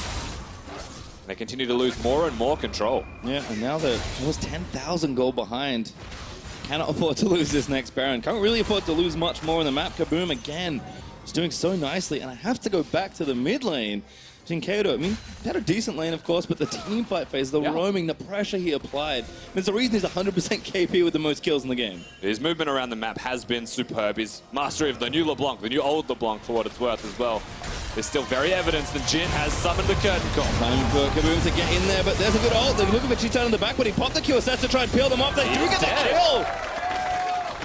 They continue to lose more and more control. Yeah, and now they're almost 10,000 gold behind. Cannot afford to lose this next Baron. Can't really afford to lose much more in the map. KaBuM again is doing so nicely, and I have to go back to the mid lane Dynquedo, I mean, he had a decent lane, of course, but the team fight phase, the roaming, the pressure he applied. There's a reason he's 100% KP with the most kills in the game. His movement around the map has been superb. His mastery of the new LeBlanc, the new old LeBlanc for what it's worth as well, is still very evident that Jhin has summoned the curtain call. Time for KaBuM to get in there, but there's a good ult. They're looking for Cheetan in the back, but he popped the Q assess to try and peel them off. They do get the kill!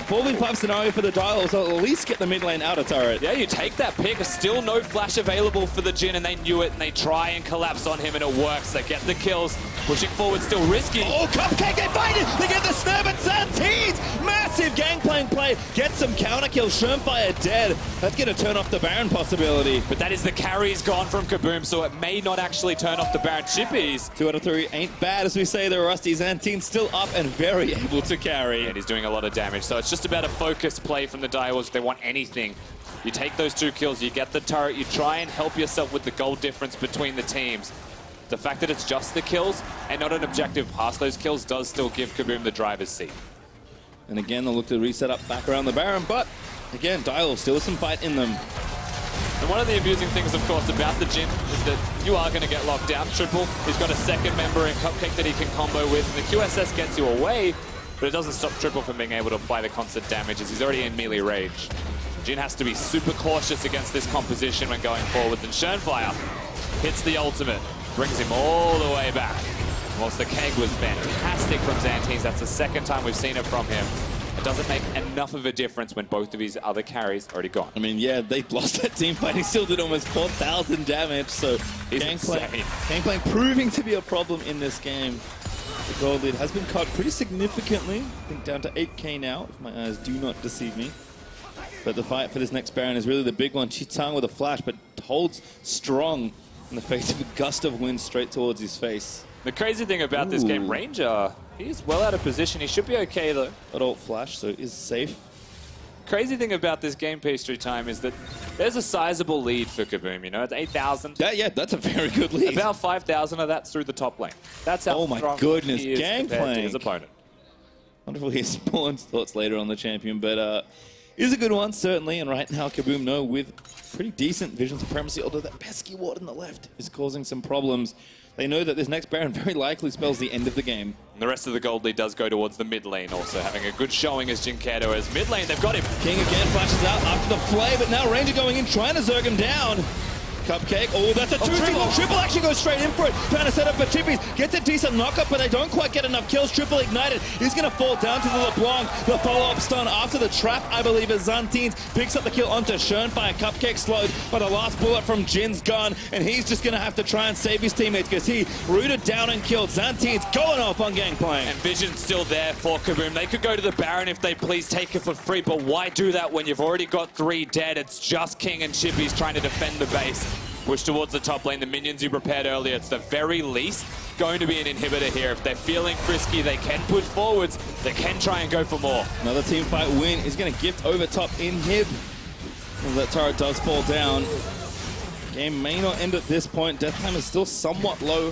Falling pipe scenario for the Dial, so at least get the mid lane out of turret. Yeah, you take that pick. Still no flash available for the Jhin, and they knew it, and they try and collapse on him, and it works. They get the kills. Pushing forward, still risky. Oh, Cupcake, they find it! They get the snap at Zantins! Massive Gangplank play. Get some counter kills. Shernfire dead. That's going to turn off the Baron possibility. But that is the carries gone from KaBuM, so it may not actually turn off the Baron. Chippys. 2 out of 3 ain't bad, as we say. The Rusty Zantins still up and very able to carry. And he's doing a lot of damage, so it's just about a focused play from the Direwolves if they want anything. You take those 2 kills, you get the turret, you try and help yourself with the goal difference between the teams. The fact that it's just the kills and not an objective past those kills does still give KaBuM the driver's seat. And again, they'll look to reset up back around the Baron, but again, Dial still some fight in them. And one of the amusing things, of course, about the Jhin is that you are going to get locked down. Triple, he's got a second member in Cupcake that he can combo with, and the QSS gets you away, but it doesn't stop Triple from being able to apply the constant damage as he's already in melee range. Jhin has to be super cautious against this composition when going forwards, and Shernfire hits the ultimate, brings him all the way back. Whilst the keg was fantastic from Zantins, that's the second time we've seen it from him. It doesn't make enough of a difference when both of his other carries are already gone. I mean, yeah, they lost that team fight. He still did almost 4,000 damage, so Gangplank proving to be a problem in this game. The gold lead has been cut pretty significantly. I think down to 8k now, if my eyes do not deceive me. But the fight for this next Baron is really the big one. Cheetan with a flash, but holds strong in the face of a gust of wind straight towards his face. The crazy thing about this game, Ranger, he's well out of position. He should be okay, though. An ult flash, so is safe. Crazy thing about this game, PastryTime, is that there's a sizable lead for KaBuM, you know? It's 8,000. Yeah, that's a very good lead. About 5,000 of that's through the top lane. That's how strong he is compared to his opponent. Wonderful eSports thoughts later on the champion, but is a good one, certainly. And right now, KaBuM know with pretty decent vision supremacy, although that pesky ward on the left is causing some problems. They know that this next Baron very likely spells the end of the game. And the rest of the gold lead does go towards the mid lane, also having a good showing as Dynquedo. As mid lane, they've got him. King again flashes out after the flay, but now Ranger going in, trying to zerg him down. Cupcake, oh, that's a triple actually goes straight in for it, trying to set up for Chippys, gets a decent knockup, but they don't quite get enough kills. Triple ignited, he's going to fall down to the LeBlanc. The follow-up stun after the trap, I believe, as Zantins picks up the kill onto Shernfire. Cupcake slowed by the last bullet from Jin's gun, and he's just going to have to try and save his teammates because he rooted down and killed. Zantins going off on Gangplank. And vision's still there for KaBuM. They could go to the Baron if they please take it for free, but why do that when you've already got 3 dead? It's just King and Chippys trying to defend the base. Push towards the top lane, the minions you prepared earlier. It's the very least going to be an inhibitor here. If they're feeling frisky, they can push forwards. They can try and go for more. Another team fight win is going to gift over top inhib. Well, that turret does fall down. Game may not end at this point. Death time is still somewhat low.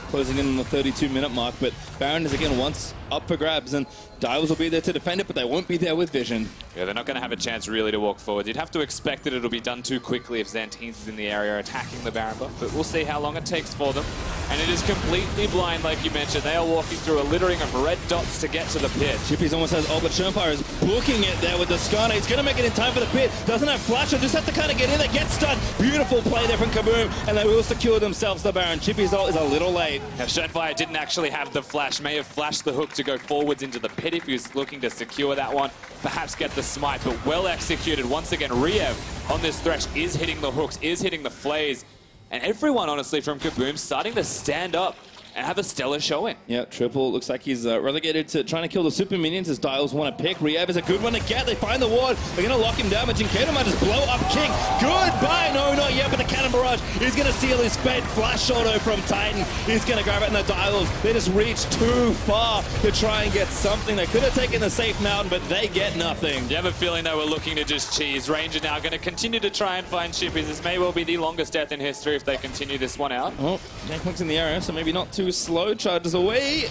Closing in on the 32-minute mark, but Baron is again once up for grabs, and Dials will be there to defend it, but they won't be there with vision. Yeah, they're not going to have a chance really to walk forward. You'd have to expect that it'll be done too quickly if Zantins is in the area attacking the Baron buff, but we'll see how long it takes for them. And it is completely blind, like you mentioned. They are walking through a littering of red dots to get to the pit. Chippys almost has but Shernfire is booking it there with the Skarner. He's going to make it in time for the pit. Doesn't have flash, so just have to kind of get in there, get stunned. Beautiful play there from KaBuM, and they will secure themselves the Baron. Chippys ult is a little late. Now, Shernfire didn't actually have the flash. May have flashed the hook to go forwards into the pit if he was looking to secure that one. Perhaps get the smite, but well executed. Once again, Riyev on this Thresh is hitting the hooks, is hitting the flays. And everyone, honestly, from KaBuM starting to stand up and have a stellar showing. Yeah, Triple looks like he's relegated to trying to kill the super minions as Dials want to pick. Riyev is a good one to get. They find the ward. They're going to lock him down, but Dynquedo might just blow up King. Goodbye. No, not yet, but the Cannon Barrage is going to seal his fate. Flash auto from Titan. He's going to grab it in the Dials. They just reach too far to try and get something. They could have taken the safe mountain, but they get nothing. You have a feeling they were looking to just cheese. Ranger now going to continue to try and find Chippys. This may well be the longest death in history if they continue this one out. Oh, Gangplank's in the area, so maybe not too slow. Charges away.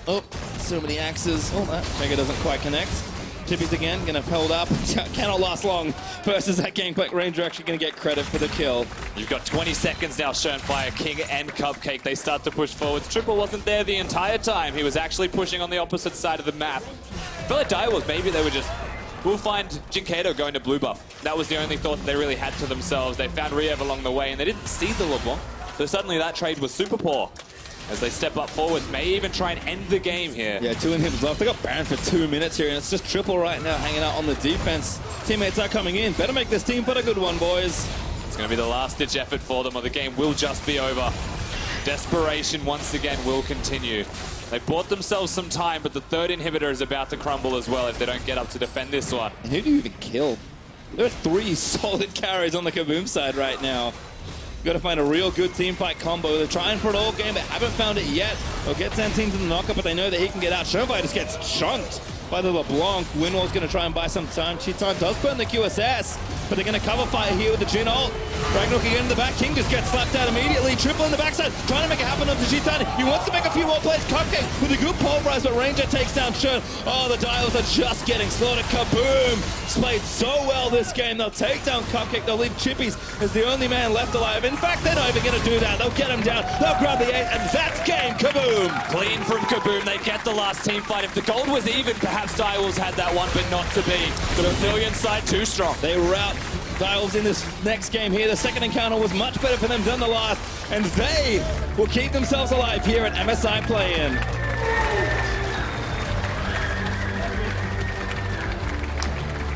Oh, so many axes. Oh, that trigger doesn't quite connect. Chippys again, gonna hold up. Cannot last long versus that Gangplank Ranger, actually gonna get credit for the kill. You've got 20 seconds now, Shernfire, King and Cupcake. They start to push forwards. Triple wasn't there the entire time. He was actually pushing on the opposite side of the map. I feel like Direwolves, maybe they were just, we'll find Dynquedo going to blue buff. That was the only thought that they really had to themselves. They found Riyev along the way and they didn't see the LeBlanc. So suddenly that trade was super poor. As they step up forward, may even try and end the game here. Yeah, 2 inhibs left. They got banned for 2 minutes here, and it's just Triple right now hanging out on the defense. Teammates are coming in. Better make this team put a good one, boys. It's going to be the last-ditch effort for them, or the game will just be over. Desperation once again will continue. They bought themselves some time, but the third inhibitor is about to crumble as well if they don't get up to defend this one. And who do you even kill? There are 3 solid carries on the KaBuM side right now. Got to find a real good team fight combo. They're trying for an all game, they haven't found it yet. They'll get Zantins in the knockup, but they know that he can get out. Shernfire just gets chunked by the LeBlanc. Winwall's going to try and buy some time. Cheetan does burn the QSS, but they're going to cover fire here with the Jhin ult. Ragnarok again in the back. King just gets slapped out immediately. Triple in the backside, trying to make it happen onto Cheetan. He wants to make a few more plays. Cupcake with a good pulverize, but Ranger takes down Shern. Oh, the dials are just getting slaughtered. KaBuM played so well this game. They'll take down Cupcake. They'll leave Chippys as the only man left alive. In fact, they're not even going to do that. They'll get him down. They'll grab the 8, and that's game. KaBuM. Clean from KaBuM. They get the last team fight. If the gold was even, perhaps Direwolves had that one, but not to be. The Brazilian side too strong. They rout Direwolves in this next game here. The second encounter was much better for them than the last, and they will keep themselves alive here at MSI Play-In.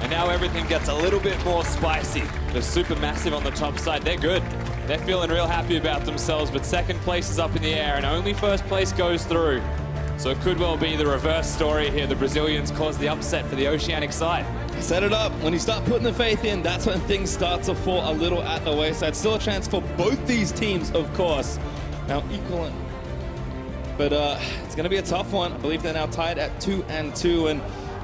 And now everything gets a little bit more spicy. The Supermassive on the top side, they're good. They're feeling real happy about themselves, but second place is up in the air and only first place goes through. So it could well be the reverse story here. The Brazilians caused the upset for the Oceanic side. Set it up. When you start putting the faith in, that's when things start to fall a little at the wayside. Still a chance for both these teams, of course. Now equaling. But it's going to be a tough one. I believe they're now tied at 2-2, and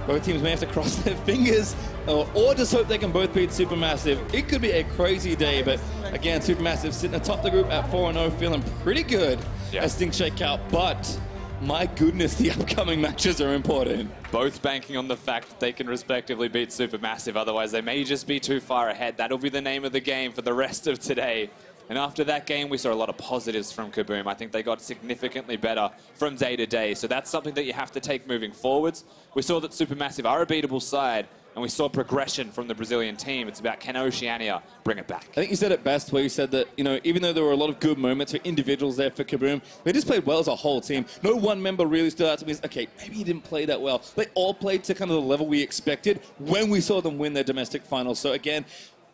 both teams may have to cross their fingers or just hope they can both beat Supermassive. It could be a crazy day, but again, Supermassive sitting atop the group at 4-0, feeling pretty good as things shake out. But my goodness, the upcoming matches are important. Both banking on the fact that they can respectively beat Supermassive, otherwise they may just be too far ahead. That'll be the name of the game for the rest of today. And after that game, we saw a lot of positives from KaBuM. I think they got significantly better from day to day. So that's something that you have to take moving forwards. We saw that Supermassive are a beatable side, and we saw progression from the Brazilian team. It's about, can Oceania bring it back? I think you said it best, where you said that, you know, even though there were a lot of good moments for individuals there for KaBuM, they just played well as a whole team. No one member really stood out to me as, okay, maybe he didn't play that well. They all played to kind of the level we expected when we saw them win their domestic finals. So again,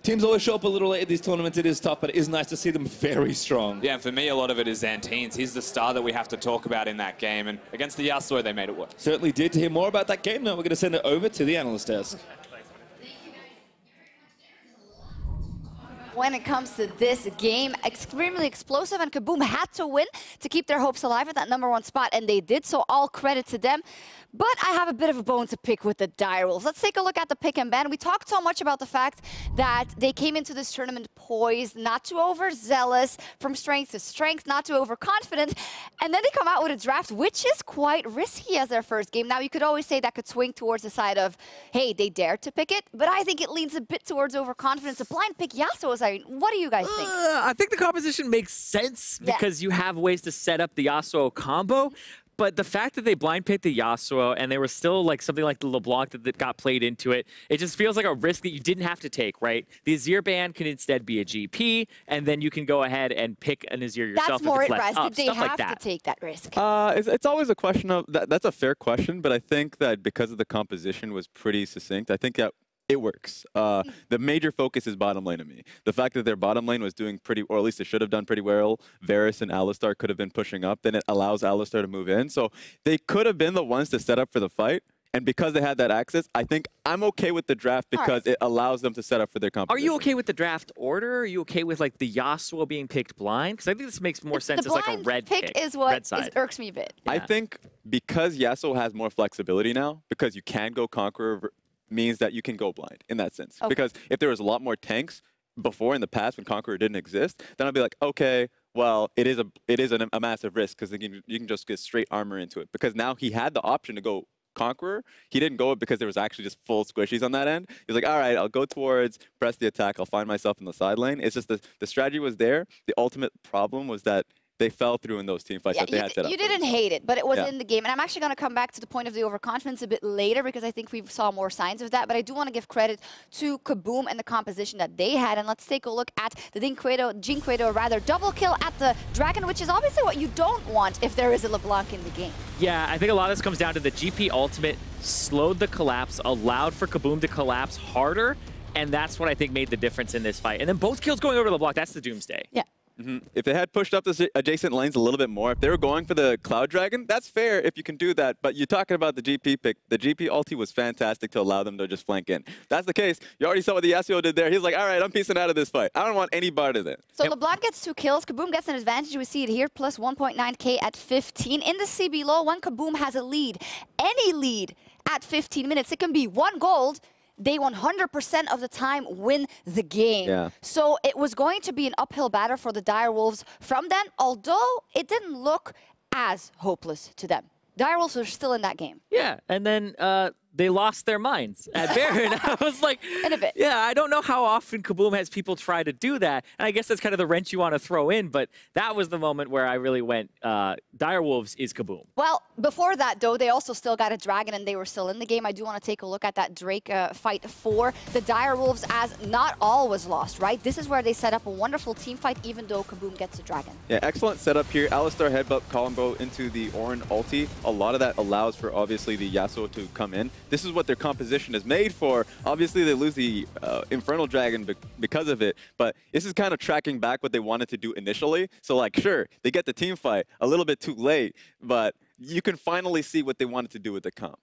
teams always show up a little late at these tournaments. It is tough, but it is nice to see them very strong. Yeah, and for me, a lot of it is Zantins. He's the star that we have to talk about in that game. And against the Yasuo, they made it work. Certainly did. To hear more about that game, now we're going to send it over to the analyst desk. When it comes to this game, extremely explosive, and KaBuM had to win to keep their hopes alive at that #1 spot, and they did, so all credit to them. But I have a bit of a bone to pick with the Direwolves. Let's take a look at the pick and ban. We talked so much about the fact that they came into this tournament poised, not too overzealous, from strength to strength, not too overconfident, and then they come out with a draft which is quite risky as their first game. Now, you could always say that could swing towards the side of, hey, they dared to pick it, but I think it leans a bit towards overconfidence. A blind pick Yasuo is, what do you guys think? I think the composition makes sense because you have ways to set up the Yasuo combo. But the fact that they blind picked the Yasuo and they were still like something like the LeBlanc that got played into it, it just feels like a risk that you didn't have to take, right? The Azir ban can instead be a GP, and then you can go ahead and pick an Azir yourself. That's more if it's at risk. less up, Did they stuff have like that. to take that risk? It's always a question of, that's a fair question, but I think that because of the composition was pretty succinct, I think that it works. The major focus is bottom lane to me. The fact that their bottom lane was doing pretty, or at least it should have done pretty well, Varus and Alistar could have been pushing up, then it allows Alistar to move in. So they could have been the ones to set up for the fight. And because they had that access, I think I'm okay with the draft because it allows them to set up for their competition. Are you okay with the draft order? Are you okay with like the Yasuo being picked blind? Because I think this makes more sense as like a red pick. Is what irks me a bit. I think because Yasuo has more flexibility now, because you can go Conqueror, means that you can go blind in that sense. Okay. Because if there was a lot more tanks before in the past when Conqueror didn't exist, then I'd be like, okay, well, it is a massive risk because you can just get straight armor into it. Because now he had the option to go Conqueror, he didn't go it because there was actually just full squishies on that end. He was like, all right, I'll go towards, press the attack, I'll find myself in the side lane. It's just the strategy was there. The ultimate problem was that they fell through in those team fights that they had set up. You didn't hate it, but it was in the game. And I'm actually going to come back to the point of the overconfidence a bit later because I think we saw more signs of that. But I do want to give credit to KaBuM and the composition that they had. And let's take a look at the Dynquedo double kill at the Dragon, which is obviously what you don't want if there is a LeBlanc in the game. Yeah, I think a lot of this comes down to the GP ultimate slowed the collapse, allowed for KaBuM to collapse harder. And that's what I think made the difference in this fight. And then both kills going over to LeBlanc, that's the doomsday. Yeah. If they had pushed up the adjacent lanes a little bit more, if they were going for the Cloud Dragon, that's fair if you can do that. But you're talking about the GP pick. The GP ulti was fantastic to allow them to just flank in. If that's the case. You already saw what the Yasuo did there. He's like, all right, I'm piecing out of this fight. I don't want any part of it. So LeBlanc gets 2 kills. KaBuM gets an advantage. We see it here, plus 1.9k at 15. In the CB low, when KaBuM has a lead, any lead at 15 minutes, it can be 1 gold. They 100% of the time win the game. Yeah. So it was going to be an uphill battle for the Direwolves from then, although it didn't look as hopeless to them. Direwolves are still in that game. Yeah, and then they lost their minds at Baron. I was like, in a bit. Yeah, I don't know how often KaBuM has people try to do that. And I guess that's kind of the wrench you want to throw in, but that was the moment where I really went, Direwolves is KaBuM. Well, before that, though, they also still got a Dragon and they were still in the game. I do want to take a look at that Drake fight for the Direwolves, as not all was lost, right? This is where they set up a wonderful team fight, even though KaBuM gets a Dragon. Yeah, excellent setup here. Alistar headbutt combo into the Ornn ulti. A lot of that allows for, obviously, the Yasuo to come in. This is what their composition is made for. Obviously, they lose the Infernal Dragon because of it, but this is kind of tracking back what they wanted to do initially. So, like, sure, they get the team fight a little bit too late, but you can finally see what they wanted to do with the comp.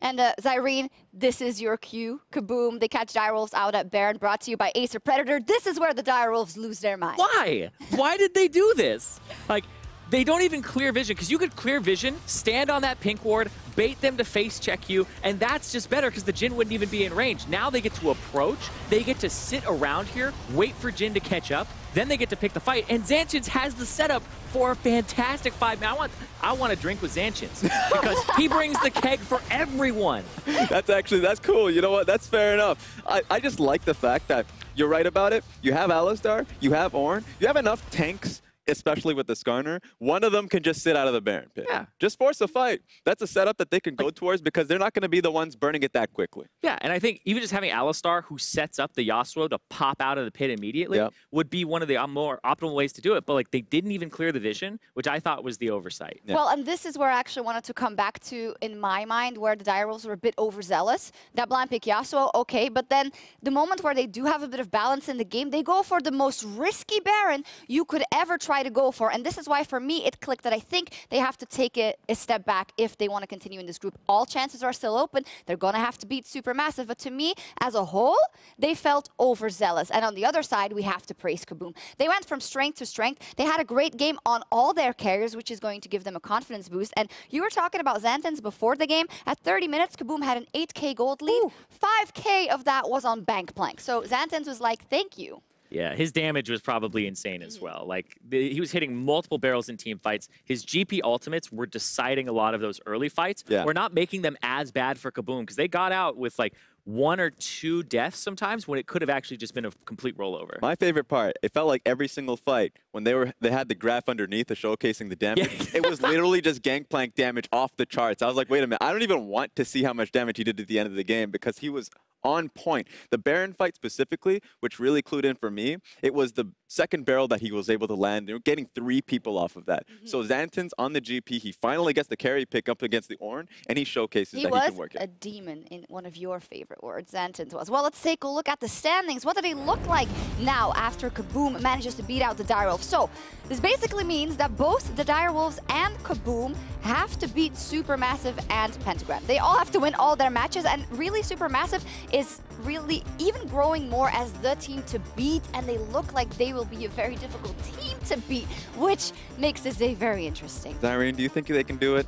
And Zyrene, this is your cue. KaBuM, they catch Direwolves out at Baron, brought to you by Acer Predator. This is where the Direwolves lose their mind. Why? Why did they do this? Like, they don't even clear vision, because you could clear vision, stand on that pink ward, bait them to face check you, and that's just better because the Jhin wouldn't even be in range. Now they get to approach, they get to sit around here, wait for Jhin to catch up, then they get to pick the fight, and Zantins has the setup for a fantastic 5. Now, I want to drink with Zantins because he brings the keg for everyone. That's cool. You know what? That's fair enough. I just like the fact that you're right about it. You have Alistar, you have Ornn, you have enough tanks, especially with the Skarner. One of them can just sit out of the Baron pit. Yeah. Just force a fight. That's a setup that they can go towards because they're not going to be the ones burning it that quickly. Yeah, and I think even just having Alistar, who sets up the Yasuo to pop out of the pit immediately, would be one of the more optimal ways to do it. But like, they didn't even clear the vision, which I thought was the oversight. Yeah. Well, and this is where I actually wanted to come back to, in my mind, where the Direwolves were a bit overzealous. That blind pick Yasuo, okay, but then the moment where they do have a bit of balance in the game, they go for the most risky Baron you could ever try to go for. And this is why, for me, it clicked that I think they have to take a step back if they want to continue in this group. All chances are still open. They're going to have to beat Supermassive. But to me, as a whole, they felt overzealous. And on the other side, we have to praise KaBuM. They went from strength to strength. They had a great game on all their carriers, which is going to give them a confidence boost. And you were talking about Zantins before the game. At 30 minutes, KaBuM had an 8k gold lead. Ooh. 5k of that was on Gangplank. So Zantins was like, thank you. Yeah, his damage was probably insane as well. Like, he was hitting multiple barrels in team fights. His GP ultimates were deciding a lot of those early fights. Yeah. We're not making them as bad for KaBuM because they got out with like 1 or 2 deaths sometimes when it could have actually just been a complete rollover. My favorite part, it felt like every single fight when they had the graph underneath of showcasing the damage, it was literally just Gangplank damage off the charts. I was like, wait a minute, I don't even want to see how much damage he did at the end of the game because he was on point. The Baron fight specifically, which really clued in for me, it was the second barrel that he was able to land. They were getting 3 people off of that. So Zantins on the GP, he finally gets the carry pick up against the Ornn, and he showcases that he can work it. He was a demon in one of your favorite words, Zantins was. Well, let's take a look at the standings. What do they look like now after KaBuM manages to beat out the Direwolves? So this basically means that both the Direwolves and KaBuM have to beat Supermassive and Pentagram. They all have to win all their matches, and really Supermassive is really even growing more as the team to beat, and they look like they will be a very difficult team to beat, which makes this day very interesting. Zyrene, do you think they can do it?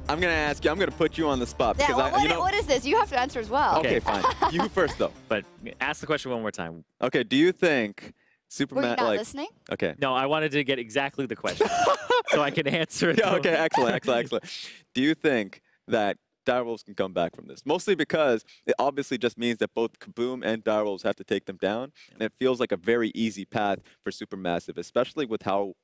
I'm going to ask you, I'm going to put you on the spot. Yeah, Because well, what is this? You have to answer as well. Okay, fine. You first, though. But ask the question one more time. Okay, do you think Were you not listening? Okay. No, I wanted to get exactly the question so I can answer it. Yeah, okay, excellent. Do you think that Direwolves can come back from this. Mostly because it obviously just means that both KaBuM and Direwolves have to take them down. And it feels like a very easy path for Supermassive, especially with how,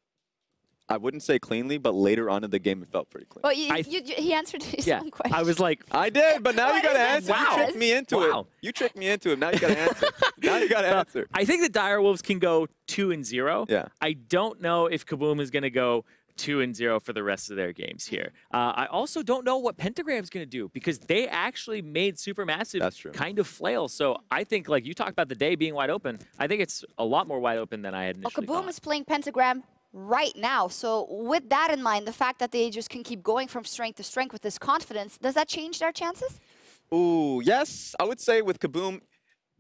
I wouldn't say cleanly, but later on in the game, it felt pretty clean. Well, he answered his own question. I was like, I did, but now you got to answer. Wow. You tricked me into it. You tricked me into it. Now you got to answer. Now you got to answer. I think the Direwolves can go 2-0. Yeah. I don't know if KaBuM is going to go 2-0 for the rest of their games here. I also don't know what Pentagram's going to do because they actually made Supermassive kind of flail. So I think, like you talked about the day being wide open, I think it's a lot more wide open than I had initially thought. KaBuM is playing Pentagram right now. So with that in mind, the fact that they just can keep going from strength to strength with this confidence, does that change their chances? Ooh, yes. I would say with KaBuM,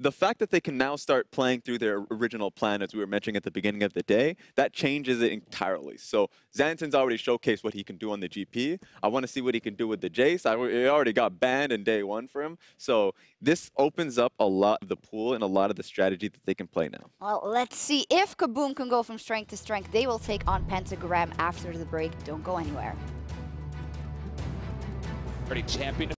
the fact that they can now start playing through their original plan, as we were mentioning at the beginning of the day, that changes it entirely. So Zantins already showcased what he can do on the GP. I want to see what he can do with the Jace. It already got banned in day one for him. So this opens up a lot of the pool and a lot of the strategy that they can play now. Well, let's see if KaBuM can go from strength to strength. They will take on Pentagram after the break. Don't go anywhere. Pretty champion.